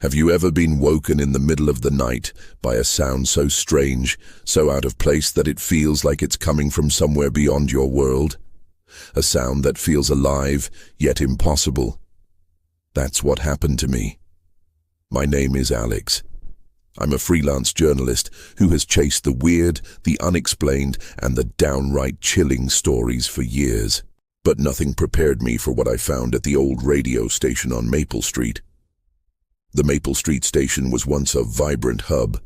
Have you ever been woken in the middle of the night by a sound so strange, so out of place that it feels like it's coming from somewhere beyond your world? A sound that feels alive, yet impossible. That's what happened to me. My name is Alex. I'm a freelance journalist who has chased the weird, the unexplained, and the downright chilling stories for years. But nothing prepared me for what I found at the old radio station on Maple Street. The Maple Street station was once a vibrant hub,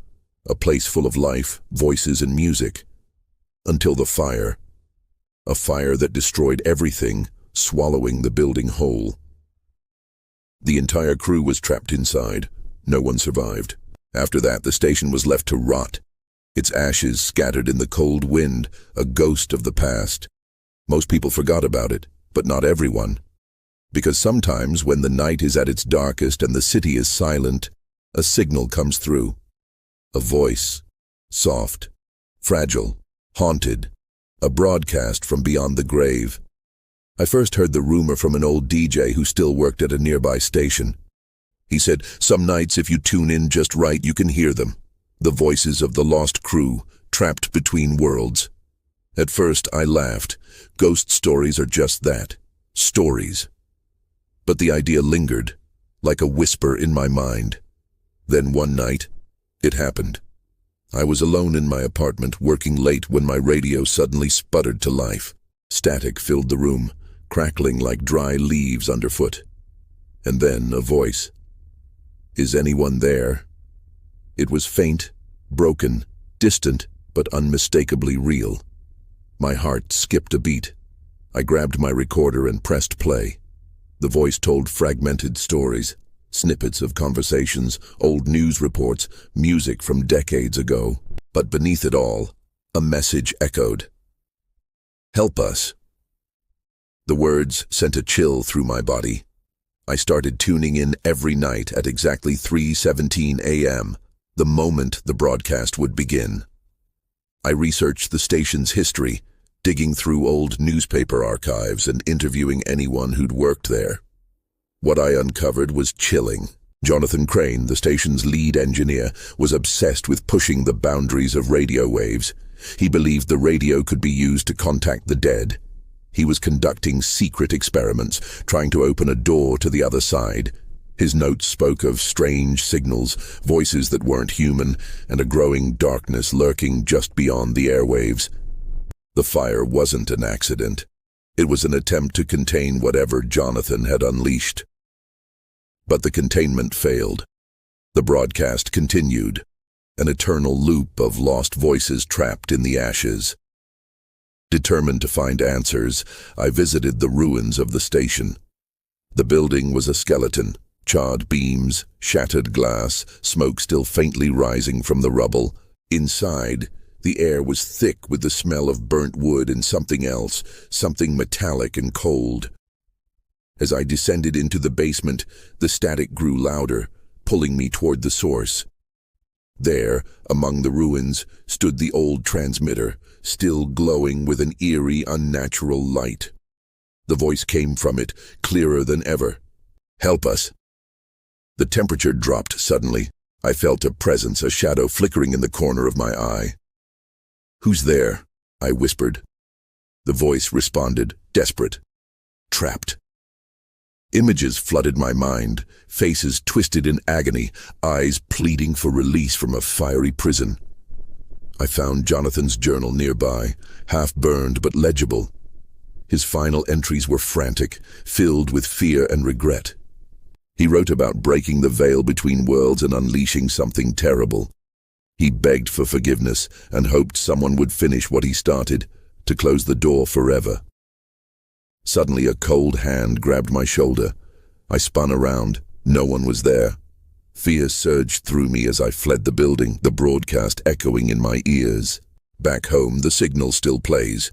a place full of life, voices, and music. Until the fire. A fire that destroyed everything, swallowing the building whole. The entire crew was trapped inside. No one survived. After that, the station was left to rot, its ashes scattered in the cold wind, a ghost of the past. Most people forgot about it, but not everyone. Because sometimes when the night is at its darkest and the city is silent, a signal comes through. A voice. Soft. Fragile. Haunted. A broadcast from beyond the grave. I first heard the rumor from an old DJ who still worked at a nearby station. He said, "Some nights if you tune in just right, you can hear them. The voices of the lost crew, trapped between worlds." At first I laughed. Ghost stories are just that. Stories. But the idea lingered, like a whisper in my mind. Then one night, it happened. I was alone in my apartment, working late when my radio suddenly sputtered to life. Static filled the room, crackling like dry leaves underfoot. And then a voice. "Is anyone there?" It was faint, broken, distant, but unmistakably real. My heart skipped a beat. I grabbed my recorder and pressed play. The voice told fragmented stories, snippets of conversations, old news reports, music from decades ago. But beneath it all, a message echoed. "Help us." The words sent a chill through my body. I started tuning in every night at exactly 3:17 a.m., the moment the broadcast would begin. I researched the station's history, digging through old newspaper archives and interviewing anyone who'd worked there. What I uncovered was chilling. Jonathan Crane, the station's lead engineer, was obsessed with pushing the boundaries of radio waves. He believed the radio could be used to contact the dead. He was conducting secret experiments, trying to open a door to the other side. His notes spoke of strange signals, voices that weren't human, and a growing darkness lurking just beyond the airwaves. The fire wasn't an accident. It was an attempt to contain whatever Jonathan had unleashed. But the containment failed. The broadcast continued, an eternal loop of lost voices trapped in the ashes. Determined to find answers, I visited the ruins of the station. The building was a skeleton, charred beams, shattered glass, smoke still faintly rising from the rubble. Inside, the air was thick with the smell of burnt wood and something else, something metallic and cold. As I descended into the basement, the static grew louder, pulling me toward the source. There, among the ruins, stood the old transmitter, still glowing with an eerie, unnatural light. The voice came from it, clearer than ever. "Help us." The temperature dropped suddenly. I felt a presence, a shadow flickering in the corner of my eye. "Who's there?" I whispered. The voice responded, desperate. "Trapped." Images flooded my mind, faces twisted in agony, eyes pleading for release from a fiery prison. I found Jonathan's journal nearby, half-burned but legible. His final entries were frantic, filled with fear and regret. He wrote about breaking the veil between worlds and unleashing something terrible. He begged for forgiveness and hoped someone would finish what he started, to close the door forever. Suddenly a cold hand grabbed my shoulder. I spun around. No one was there. Fear surged through me as I fled the building, the broadcast echoing in my ears. Back home, the signal still plays.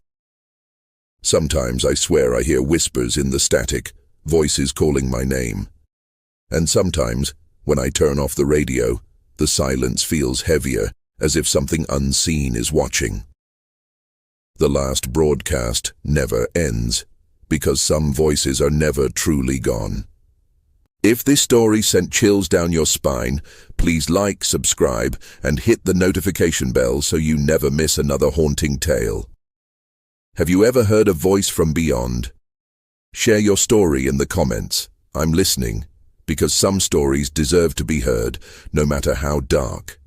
Sometimes I swear I hear whispers in the static, voices calling my name. And sometimes, when I turn off the radio, the silence feels heavier, as if something unseen is watching. The last broadcast never ends, because some voices are never truly gone. If this story sent chills down your spine, please like, subscribe, and hit the notification bell so you never miss another haunting tale. Have you ever heard a voice from beyond? Share your story in the comments. I'm listening, because some stories deserve to be heard, no matter how dark.